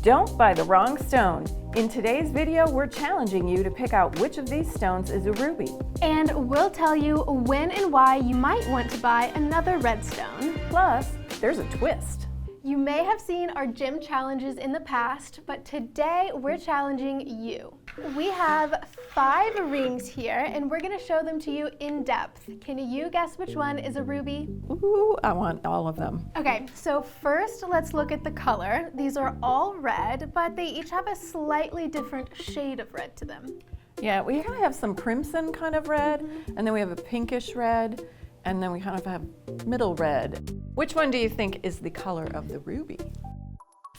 Don't buy the wrong stone. In today's video, we're challenging you to pick out which of these stones is a ruby. And we'll tell you when and why you might want to buy another red stone. Plus, there's a twist. You may have seen our gem challenges in the past, but today we're challenging you. We have 5 rings here, and we're going to show them to you in depth. Can you guess which one is a ruby? Ooh, I want all of them. Okay, so first let's look at the color. These are all red, but they each have a slightly different shade of red to them. Yeah, we kind of have some crimson kind of red, and then we have a pinkish red, and then we kind of have middle red. Which one do you think is the color of the ruby?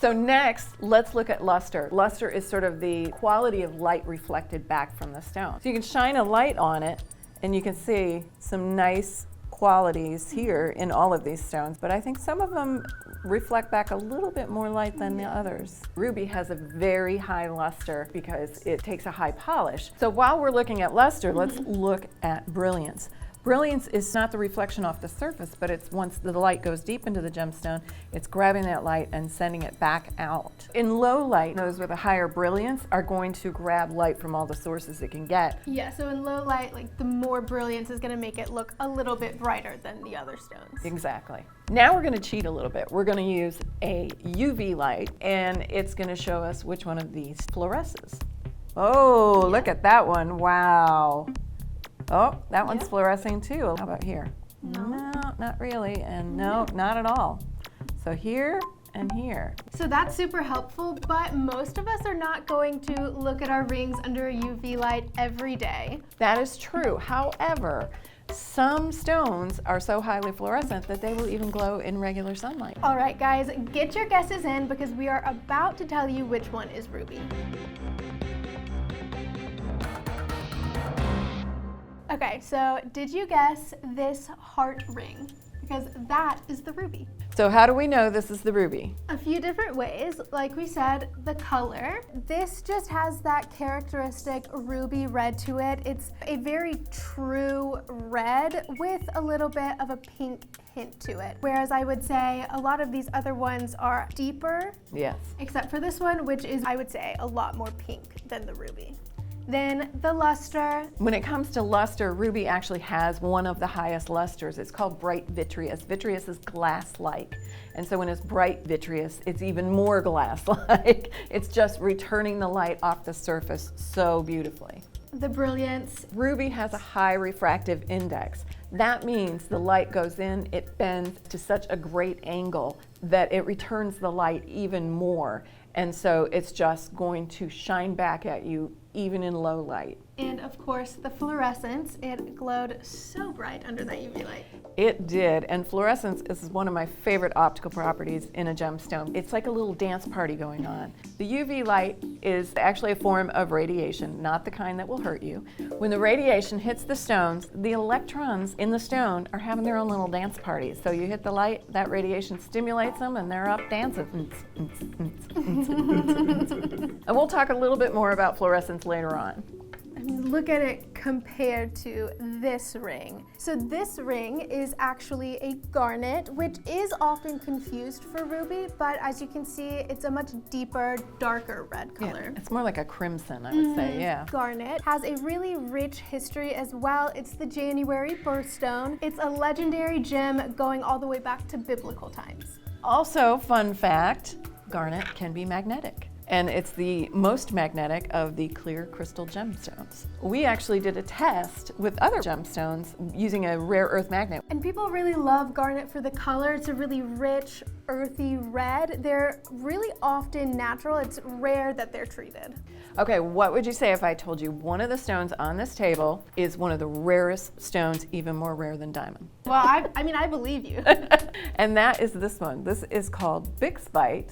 So next, let's look at luster. Luster is sort of the quality of light reflected back from the stone. So you can shine a light on it, and you can see some nice qualities here in all of these stones, but I think some of them reflect back a little bit more light than the others. Ruby has a very high luster because it takes a high polish. So while we're looking at luster, let's look at brilliance. Brilliance is not the reflection off the surface, but it's once the light goes deep into the gemstone, it's grabbing that light and sending it back out. In low light, those with a higher brilliance are going to grab light from all the sources it can get. Yeah, so in low light, like the more brilliance is going to make it look a little bit brighter than the other stones. Exactly. Now we're going to cheat a little bit. We're going to use a UV light, and it's going to show us which one of these fluoresces. Oh, yeah. Look at that one. Wow. Oh, that one's fluorescing too. How about here? No, not really, and no, not at all. So here and here. So that's super helpful, but most of us are not going to look at our rings under a UV light every day. That is true. However, some stones are so highly fluorescent that they will even glow in regular sunlight. All right, guys, get your guesses in because we are about to tell you which one is ruby. Okay, so did you guess this heart ring? Because that is the ruby. So how do we know this is the ruby? A few different ways. Like we said, the color. This just has that characteristic ruby red to it. It's a very true red with a little bit of a pink hint to it. Whereas I would say a lot of these other ones are deeper. Yes. Except for this one, which is, I would say, a lot more pink than the ruby. Then the luster. When it comes to luster, ruby actually has one of the highest lusters. It's called bright vitreous. Vitreous is glass-like. And so when it's bright vitreous, it's even more glass-like. It's just returning the light off the surface so beautifully. The brilliance. Ruby has a high refractive index. That means the light goes in, it bends to such a great angle that it returns the light even more. And so it's just going to shine back at you even in low light. And of course, the fluorescence, it glowed so bright under that UV light. It did, and fluorescence is one of my favorite optical properties in a gemstone. It's like a little dance party going on. The UV light is actually a form of radiation, not the kind that will hurt you. When the radiation hits the stones, the electrons in the stone are having their own little dance party. So you hit the light, that radiation stimulates them, and they're up dancing. And we'll talk a little bit more about fluorescence later on. Look at it compared to this ring. So this ring is actually a garnet, which is often confused for ruby, but as you can see, it's a much deeper, darker red color. Yeah, it's more like a crimson, I would say, yeah. Garnet has a really rich history as well. It's the January birthstone. It's a legendary gem going all the way back to biblical times. Also, fun fact, garnet can be magnetic. And it's the most magnetic of the clear crystal gemstones. We actually did a test with other gemstones using a rare earth magnet. And people really love garnet for the color. It's a really rich, earthy red. They're really often natural. It's rare that they're treated. Okay, what would you say if I told you one of the stones on this table is one of the rarest stones, even more rare than diamond? Well, I believe you. And that is this one. This is called Bixbite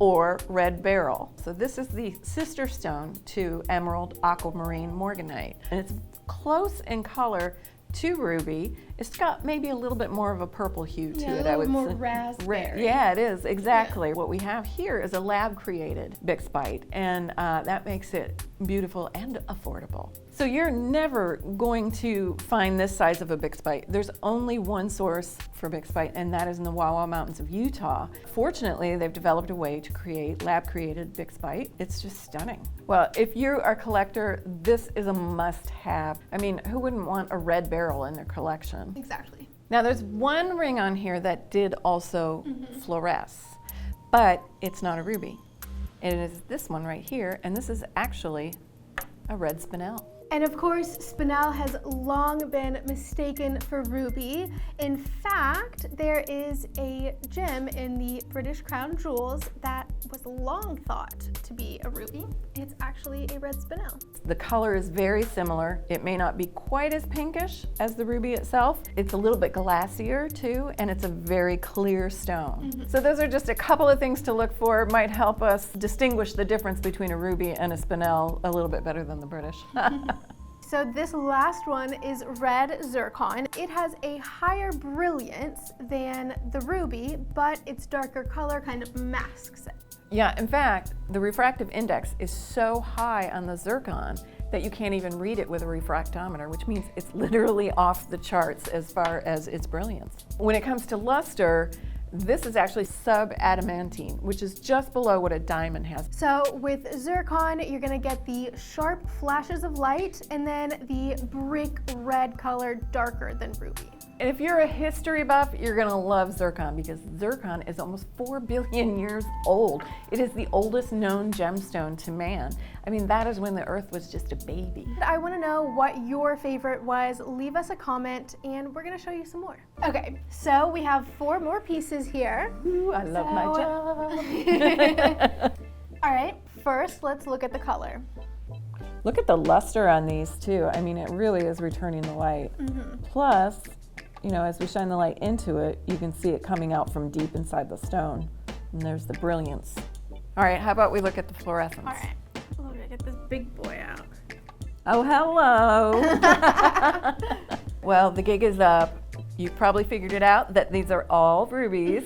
or red beryl. So this is the sister stone to emerald aquamarine morganite. And it's close in color to ruby, It's got maybe a little bit more of a purple hue to it, a I would little more say. raspberry. Yeah, it is, exactly. What we have here is a lab-created Bixbite, and that makes it beautiful and affordable. So you're never going to find this size of a Bixbite. There's only one source for Bixbite, and that is in the Wawa Mountains of Utah. Fortunately, they've developed a way to create lab-created Bixbite. It's just stunning. Well, if you are a collector, this is a must-have. I mean, who wouldn't want a red beryl in their collection? Exactly. Now, there's one ring on here that did also fluoresce, but it's not a ruby. It is this one right here, and this is actually a red spinel. And of course, spinel has long been mistaken for ruby. In fact, there is a gem in the British Crown Jewels that was long thought to be a ruby. It's actually a red spinel. The color is very similar. It may not be quite as pinkish as the ruby itself. It's a little bit glassier too, and it's a very clear stone. So those are just a couple of things to look for. It might help us distinguish the difference between a ruby and a spinel a little bit better than the British. So this last one is red zircon. It has a higher brilliance than the ruby, but its darker color kind of masks it. Yeah, in fact, the refractive index is so high on the zircon that you can't even read it with a refractometer, which means it's literally off the charts as far as its brilliance. When it comes to luster, this is actually sub-adamantine, which is just below what a diamond has. So with zircon, you're gonna get the sharp flashes of light and then the brick red color darker than ruby. And if you're a history buff, you're gonna love zircon because zircon is almost 4 billion years old. It is the oldest known gemstone to man. I mean, that is when the earth was just a baby. I wanna know what your favorite was. Leave us a comment and we're gonna show you some more. Okay, so we have 4 more pieces here. Ooh, I love my job. All right, first let's look at the color. Look at the luster on these too. I mean, it really is returning the light. Plus, you know, as we shine the light into it, you can see it coming out from deep inside the stone. And there's the brilliance. All right, how about we look at the fluorescence? All right, look, I get this big boy out. Oh, hello. Well, the gig is up. You've probably figured it out that these are all rubies,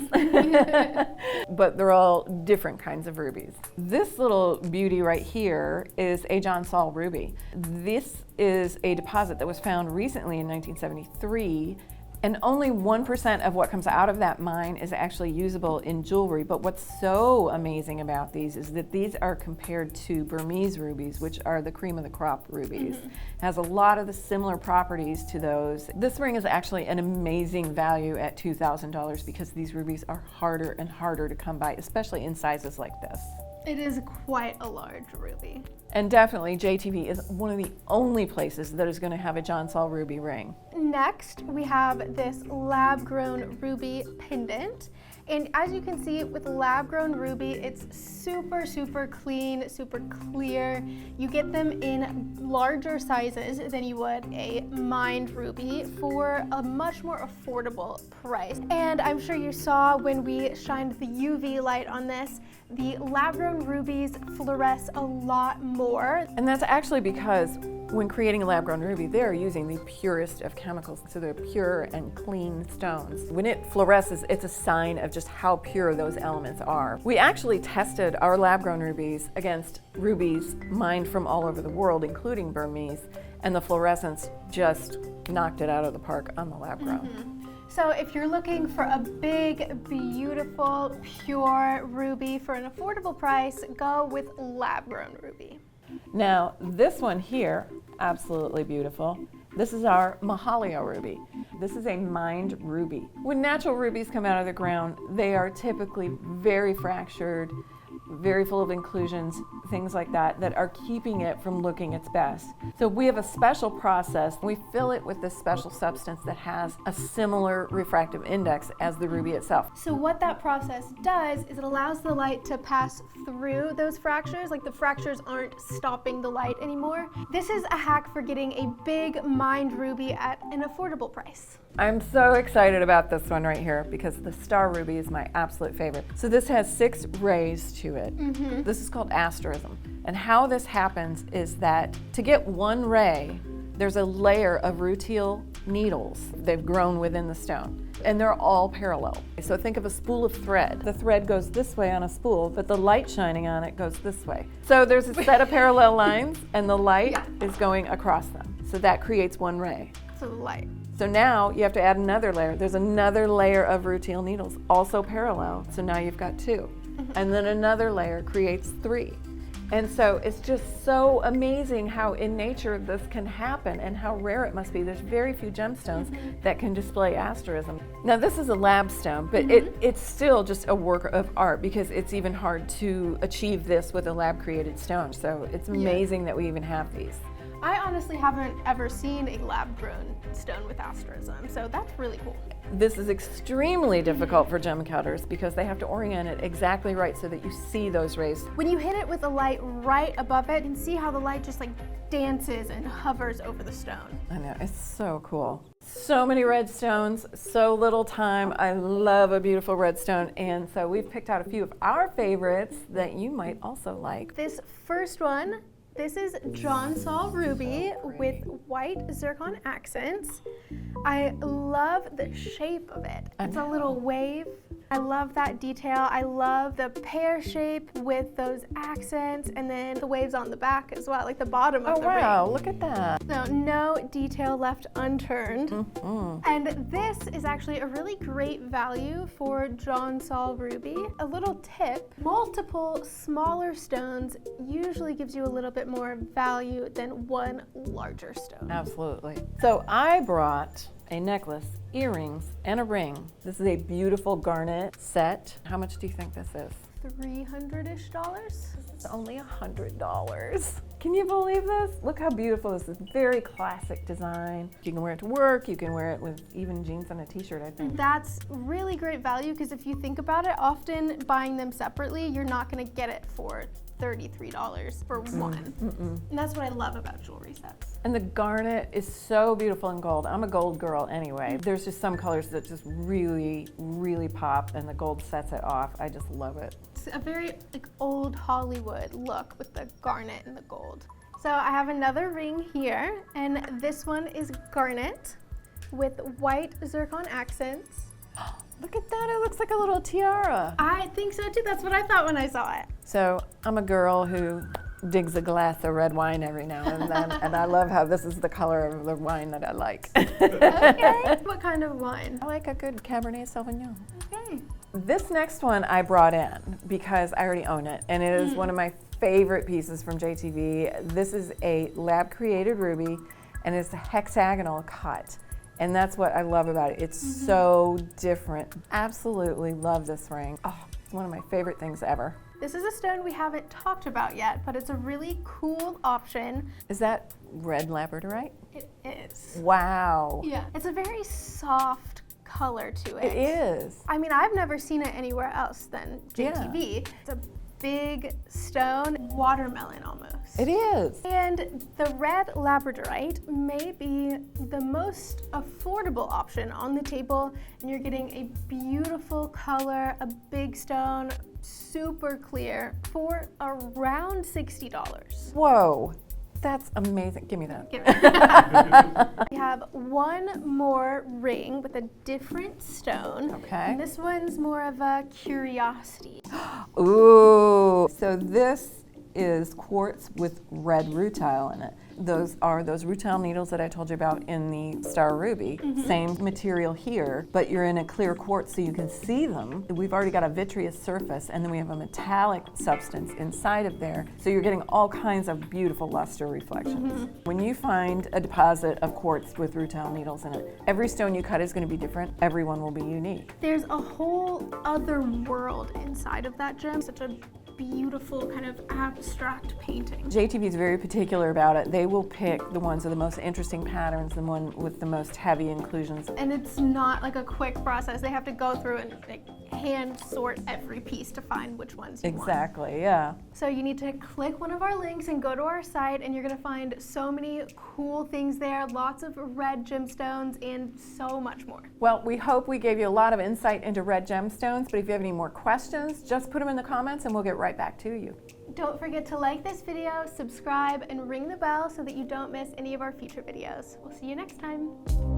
but they're all different kinds of rubies. This little beauty right here is a John Saul ruby. This is a deposit that was found recently in 1973. And only 1% of what comes out of that mine is actually usable in jewelry. But what's so amazing about these is that these are compared to Burmese rubies, which are the cream of the crop rubies. It has a lot of the similar properties to those. This ring is actually an amazing value at $2,000 because these rubies are harder and harder to come by, especially in sizes like this. It is quite a large ruby. And definitely JTV is one of the only places that is going to have a John Saul ruby ring. Next, we have this lab-grown ruby pendant. And as you can see with lab-grown ruby, it's super, super clean, super clear. You get them in larger sizes than you would a mined ruby for a much more affordable price. And I'm sure you saw when we shined the UV light on this, the lab-grown rubies fluoresce a lot more. And that's actually because when creating a lab-grown ruby, they're using the purest of chemicals, so they're pure and clean stones. When it fluoresces, it's a sign of just how pure those elements are. We actually tested our lab-grown rubies against rubies mined from all over the world, including Burmese, and the fluorescence just knocked it out of the park on the lab-grown. So if you're looking for a big, beautiful, pure ruby for an affordable price, go with lab-grown ruby. Now, this one here, absolutely beautiful. This is our Mahalia ruby. This is a mined ruby. When natural rubies come out of the ground, they are typically very fractured, very full of inclusions, things like that, that are keeping it from looking its best. So we have a special process. We fill it with this special substance that has a similar refractive index as the ruby itself. So what that process does is it allows the light to pass through those fractures, like the fractures aren't stopping the light anymore. This is a hack for getting a big mined ruby at an affordable price. I'm so excited about this one right here because the star ruby is my absolute favorite. So this has 6 rays to it. This is called asterism. And how this happens is that to get one ray, There's a layer of rutile needles. They've grown within the stone, and they're all parallel. So think of a spool of thread. The thread goes this way on a spool, but the light shining on it goes this way. So there's a set of parallel lines, and the light is going across them. So that creates one ray. So the light. So now you have to add another layer. There's another layer of rutile needles, also parallel. So now you've got two. And then another layer creates three. And so it's just so amazing how in nature this can happen and how rare it must be. There's very few gemstones that can display asterism. Now this is a lab stone, but it's still just a work of art because it's even hard to achieve this with a lab created stone. So it's amazing that we even have these. I honestly haven't ever seen a lab-grown stone with asterism, so that's really cool. This is extremely difficult for gem cutters because they have to orient it exactly right so that you see those rays. When you hit it with a light right above it, you can see how the light just like dances and hovers over the stone. I know, it's so cool. So many red stones, so little time. I love a beautiful red stone, and so we've picked out a few of our favorites that you might also like. This first one, this is John Saul Ruby with white zircon accents. I love the shape of it. It's a little wave. I love that detail. I love the pear shape with those accents and then the waves on the back as well, like the bottom of the ring. Oh wow, look at that. So no detail left unturned. And this is actually a really great value for John Saul Ruby. A little tip, multiple smaller stones usually gives you a little bit more value than one larger stone. Absolutely. So I brought a necklace, earrings, and a ring. This is a beautiful garnet set. How much do you think this is? $300-ish. It's only $100. Can you believe this? Look how beautiful this is. Very classic design. You can wear it to work. You can wear it with even jeans and a t-shirt, I think. That's really great value because if you think about it, often buying them separately, you're not going to get it for $33 for one. And that's what I love about jewelry sets. And the garnet is so beautiful in gold. I'm a gold girl anyway. There's just some colors that just really, really pop, and the gold sets it off. I just love it. It's a very like old Hollywood look with the garnet and the gold. So I have another ring here, and this one is garnet with white zircon accents. Look at that, it looks like a little tiara. I think so too. That's what I thought when I saw it. So I'm a girl who digs a glass of red wine every now and then, and I love how this is the color of the wine that I like. Okay. What kind of wine? I like a good Cabernet Sauvignon. Okay. This next one I brought in because I already own it, and it is one of my favorite pieces from JTV. This is a lab-created ruby, and it's a hexagonal cut. And that's what I love about it. It's so different. Absolutely love this ring. Oh, it's one of my favorite things ever. This is a stone we haven't talked about yet, but it's a really cool option. Is that red labradorite? It is. Wow. Yeah. It's a very soft color to it. It is. I mean, I've never seen it anywhere else than JTV. It's a big stone, watermelon almost. It is. And the red labradorite may be the most affordable option on the table, and you're getting a beautiful color, a big stone, super clear for around $60. Whoa. That's amazing. Give me that. We have one more ring with a different stone. Okay. And this one's more of a curiosity. Ooh. So this is quartz with red rutile in it. Those are those rutile needles that I told you about in the Star Ruby. Same material here, but you're in a clear quartz so you can see them. We've already got a vitreous surface, and then we have a metallic substance inside of there, so you're getting all kinds of beautiful luster reflections. When you find a deposit of quartz with rutile needles in it, every stone you cut is going to be different. Every one will be unique. There's a whole other world inside of that gem. Such a beautiful kind of abstract painting. JTV is very particular about it. They will pick the ones with the most interesting patterns, the one with the most heavy inclusions. And it's not like a quick process. They have to go through and like hand sort every piece to find which ones you want. Exactly, yeah. So you need to click one of our links and go to our site, and you're gonna find so many cool things there, lots of red gemstones and so much more. Well, we hope we gave you a lot of insight into red gemstones, but if you have any more questions, just put them in the comments and we'll get right right back to you. Don't forget to like this video, subscribe, and ring the bell so that you don't miss any of our future videos. We'll see you next time.